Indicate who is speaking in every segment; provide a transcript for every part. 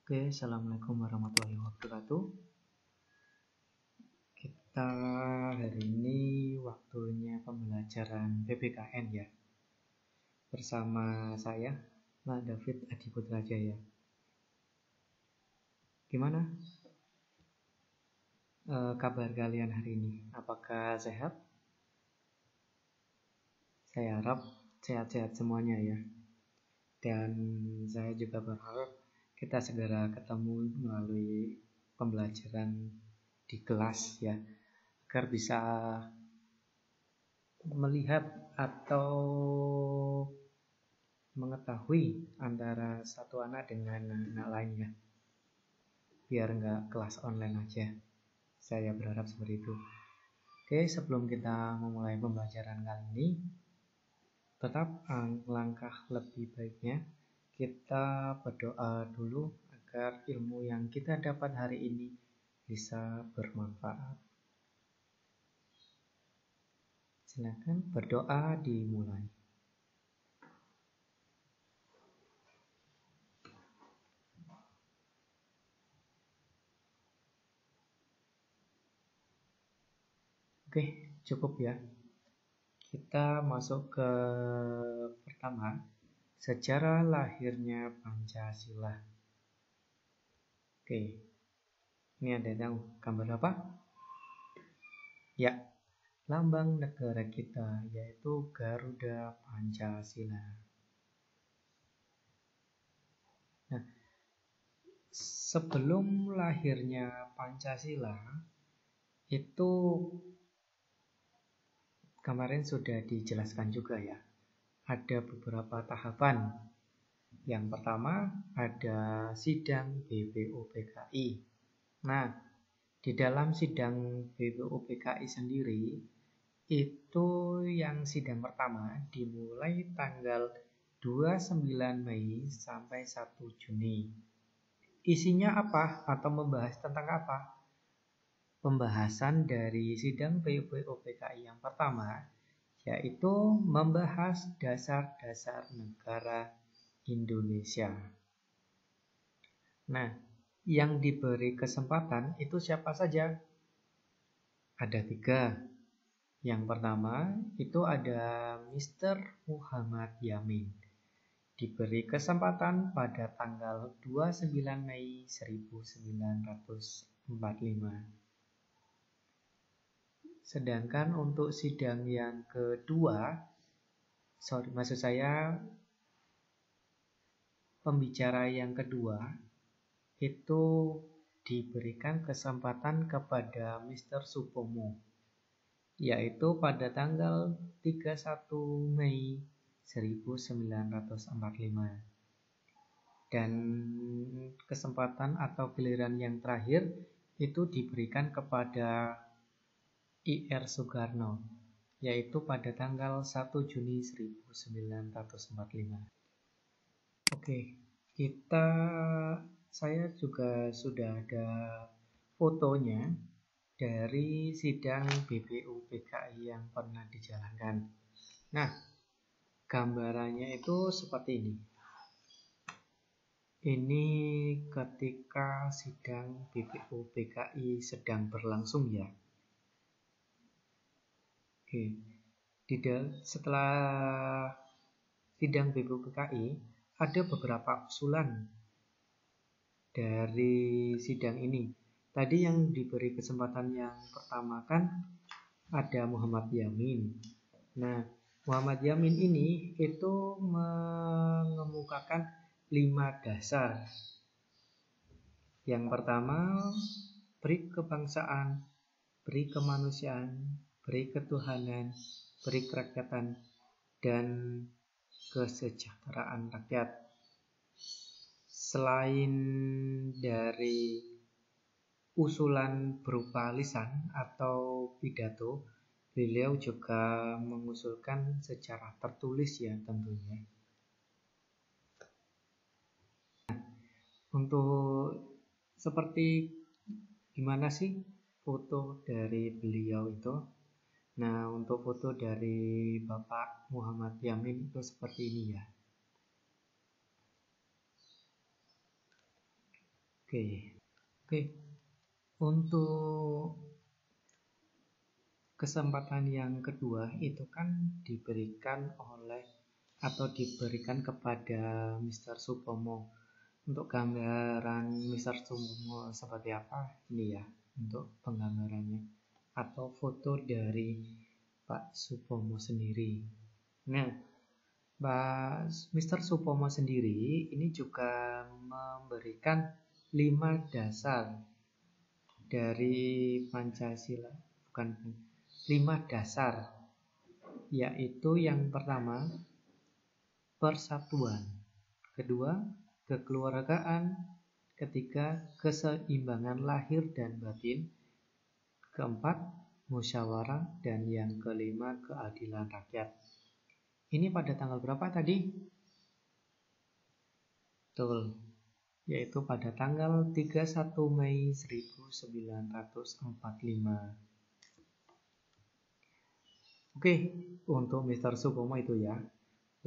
Speaker 1: Oke, Assalamualaikum warahmatullahi wabarakatuh. Kita hari ini waktunya pembelajaran PPKN ya. Bersama saya, Pak David Adi Putrajaya. Gimana kabar kalian hari ini? Apakah sehat? Saya harap sehat-sehat semuanya ya. Dan saya juga berharap kita segera ketemu melalui pembelajaran di kelas ya, agar bisa melihat atau mengetahui antara satu anak dengan anak lainnya, biar nggak kelas online aja. Saya berharap seperti itu. Oke, sebelum kita memulai pembelajaran kali ini, tetap langkah lebih baiknya kita berdoa dulu agar ilmu yang kita dapat hari ini bisa bermanfaat. Silakan berdoa dimulai. Oke, cukup ya. Kita masuk ke pertama, sejarah lahirnya Pancasila. Oke, ini ada yang gambar apa? Ya, lambang negara kita yaitu Garuda Pancasila. Nah, sebelum lahirnya Pancasila itu kemarin sudah dijelaskan juga ya. Ada beberapa tahapan. Yang pertama ada sidang BPUPKI. Nah, di dalam sidang BPUPKI sendiri itu yang sidang pertama dimulai tanggal 29 Mei sampai 1 Juni. Isinya apa atau membahas tentang apa? Pembahasan dari sidang BPUPKI yang pertama yaitu membahas dasar-dasar negara Indonesia. Nah, yang diberi kesempatan itu siapa saja? Ada 3. Yang pertama itu ada Mr. Muhammad Yamin. Diberi kesempatan pada tanggal 29 Mei 1945. Sedangkan untuk sidang yang kedua, pembicara yang kedua itu diberikan kesempatan kepada Mr. Supomo, yaitu pada tanggal 31 Mei 1945. Dan kesempatan atau giliran yang terakhir itu diberikan kepada I.R. Soekarno, yaitu pada tanggal 1 Juni 1945. Oke, saya juga sudah ada fotonya dari sidang BPUPKI yang pernah dijalankan. Nah, gambarannya itu seperti ini. Ini ketika sidang BPUPKI sedang berlangsung ya. Oke, setelah sidang BPUPKI ada beberapa usulan dari sidang ini. Tadi yang diberi kesempatan yang pertama kan ada Muhammad Yamin. Nah, Muhammad Yamin ini itu mengemukakan 5 dasar. Yang pertama, beri kebangsaan, beri kemanusiaan, beri ketuhanan, beri kerakyatan, dan kesejahteraan rakyat. Selain dari usulan berupa lisan atau pidato, beliau juga mengusulkan secara tertulis ya tentunya. Untuk seperti gimana sih foto dari beliau itu? Nah, untuk foto dari Bapak Muhammad Yamin itu seperti ini ya. Oke. Untuk kesempatan yang kedua itu kan diberikan kepada Mr. Supomo. Untuk gambaran Mr. Supomo seperti apa? Ini ya, untuk penggambarannya. Atau foto dari Pak Supomo sendiri. Nah, Mr. Supomo sendiri ini juga memberikan 5 dasar dari Pancasila, bukan 5 dasar, yaitu yang pertama persatuan, kedua kekeluargaan, ketiga keseimbangan lahir dan batin, keempat musyawarah, dan yang kelima keadilan rakyat. Ini pada tanggal berapa tadi? Betul, yaitu pada tanggal 31 Mei 1945. Oke, untuk Mr. Supomo itu ya.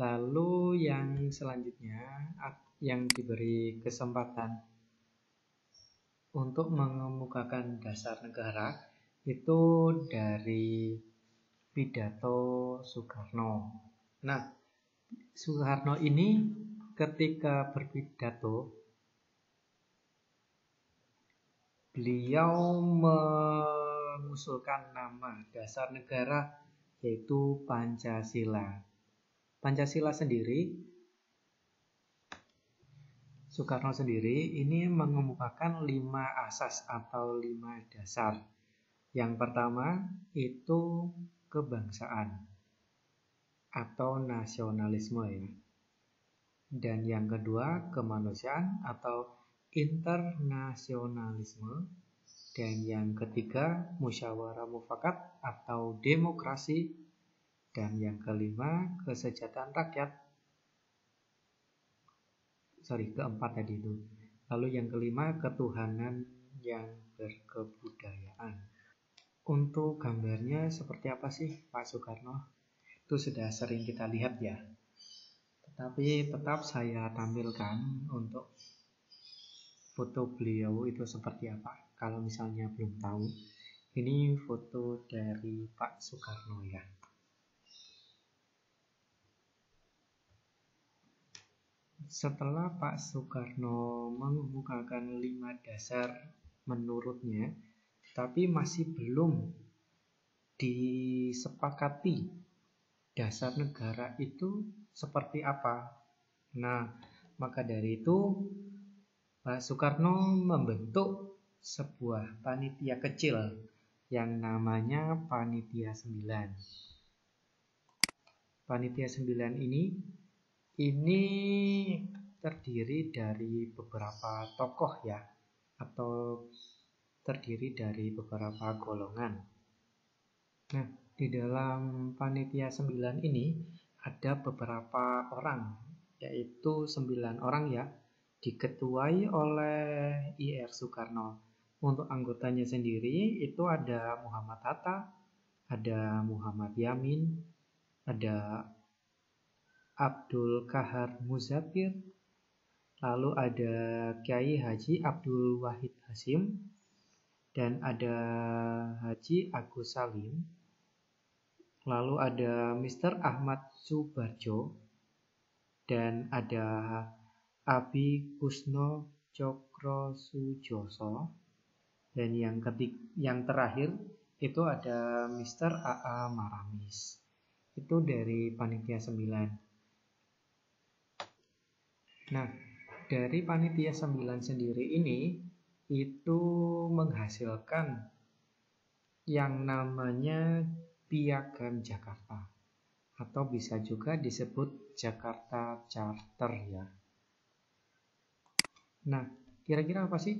Speaker 1: Lalu yang selanjutnya yang diberi kesempatan untuk mengemukakan dasar negara itu dari pidato Soekarno. Nah, Soekarno ini ketika berpidato, beliau mengusulkan nama dasar negara yaitu Pancasila. Pancasila sendiri, Soekarno sendiri ini mengemukakan 5 asas atau 5 dasar. Yang pertama itu kebangsaan atau nasionalisme ya. Dan yang kedua kemanusiaan atau internasionalisme. Dan yang ketiga musyawarah mufakat atau demokrasi. Dan yang kelima kesejahteraan rakyat. Keempat tadi itu. Lalu yang kelima ketuhanan yang berkebudayaan. Untuk gambarnya seperti apa sih Pak Soekarno? Itu sudah sering kita lihat ya. Tetapi tetap saya tampilkan untuk foto beliau itu seperti apa. Kalau misalnya belum tahu, ini foto dari Pak Soekarno ya. Setelah Pak Soekarno mengemukakan 5 dasar menurutnya, tapi masih belum disepakati dasar negara itu seperti apa. Nah, maka dari itu Pak Soekarno membentuk sebuah panitia kecil yang namanya Panitia 9. Panitia 9 ini terdiri dari beberapa tokoh ya, atau terdiri dari beberapa golongan. Nah, di dalam Panitia 9 ini ada beberapa orang, yaitu 9 orang ya, diketuai oleh Ir Soekarno. Untuk anggotanya sendiri itu ada Muhammad Hatta, ada Muhammad Yamin, ada Abdul Kahar Muzafir, lalu ada Kiai Haji Abdul Wahid Hasyim, dan ada Haji Agus Salim, lalu ada Mr. Ahmad Subarjo, dan ada Abi Kusno Cokro Sujoso, dan yang terakhir itu ada Mr. A.A. Maramis. Itu dari Panitia 9. Nah, dari Panitia 9 sendiri ini itu menghasilkan yang namanya Piagam Jakarta, atau bisa juga disebut Jakarta Charter ya. Nah, kira-kira apa sih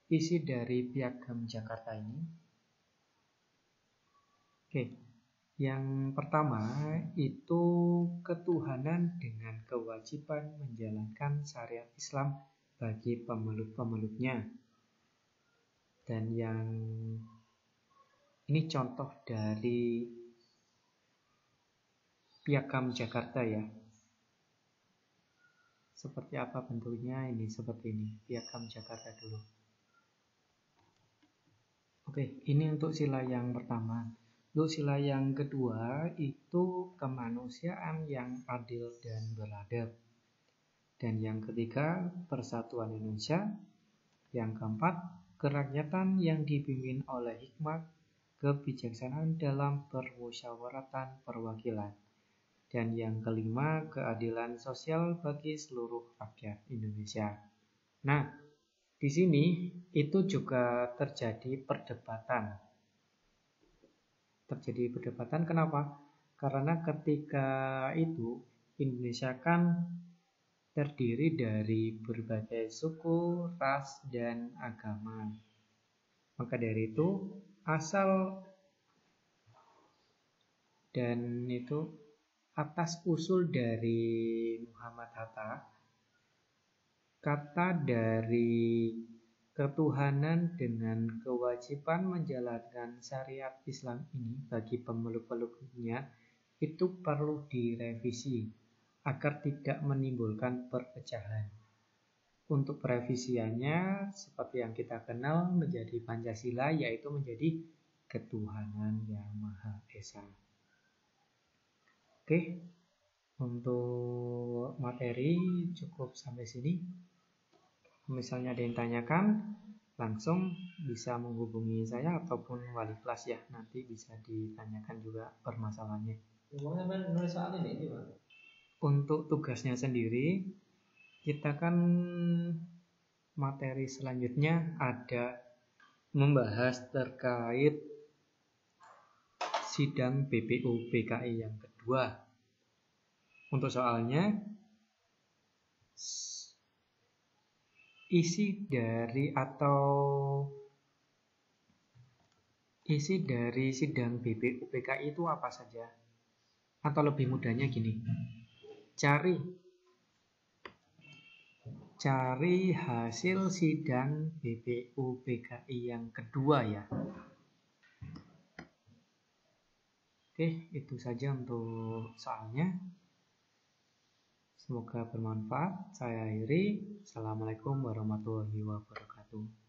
Speaker 1: isi dari Piagam Jakarta ini? Oke, yang pertama itu ketuhanan dengan kewajiban menjalankan syariat Islam bagi pemeluk-pemeluknya. Dan yang ini contoh dari Piagam Jakarta ya. Seperti apa bentuknya? Ini seperti ini, Piagam Jakarta dulu. Oke, ini untuk sila yang pertama. Untuk sila yang kedua itu kemanusiaan yang adil dan beradab. Dan yang ketiga, persatuan Indonesia. Yang keempat, kerakyatan yang dipimpin oleh hikmat, kebijaksanaan dalam permusyawaratan perwakilan. Dan yang kelima, keadilan sosial bagi seluruh rakyat Indonesia. Nah, di sini itu juga terjadi perdebatan. Kenapa? Karena ketika itu Indonesia kan terdiri dari berbagai suku, ras, dan agama. Maka dari itu, atas usul dari Muhammad Hatta, kata dari ketuhanan dengan kewajiban menjalankan syariat Islam ini bagi pemeluk-peluknya itu perlu direvisi agar tidak menimbulkan perpecahan. Untuk perevisiannya seperti yang kita kenal menjadi Pancasila, yaitu menjadi ketuhanan yang Maha Esa. Oke, untuk materi cukup sampai sini. Misalnya ada yang tanyakan, langsung bisa menghubungi saya ataupun wali kelas ya. Nanti bisa ditanyakan juga permasalahannya. Untuk tugasnya sendiri, kita kan materi selanjutnya ada membahas terkait sidang BPU PKI yang kedua. Untuk soalnya, isi dari sidang BPU PKI itu apa saja? Atau lebih mudahnya gini, cari hasil sidang BPU PKI yang kedua ya. Oke, itu saja untuk soalnya. Semoga bermanfaat. Saya akhiri. Assalamualaikum warahmatullahi wabarakatuh.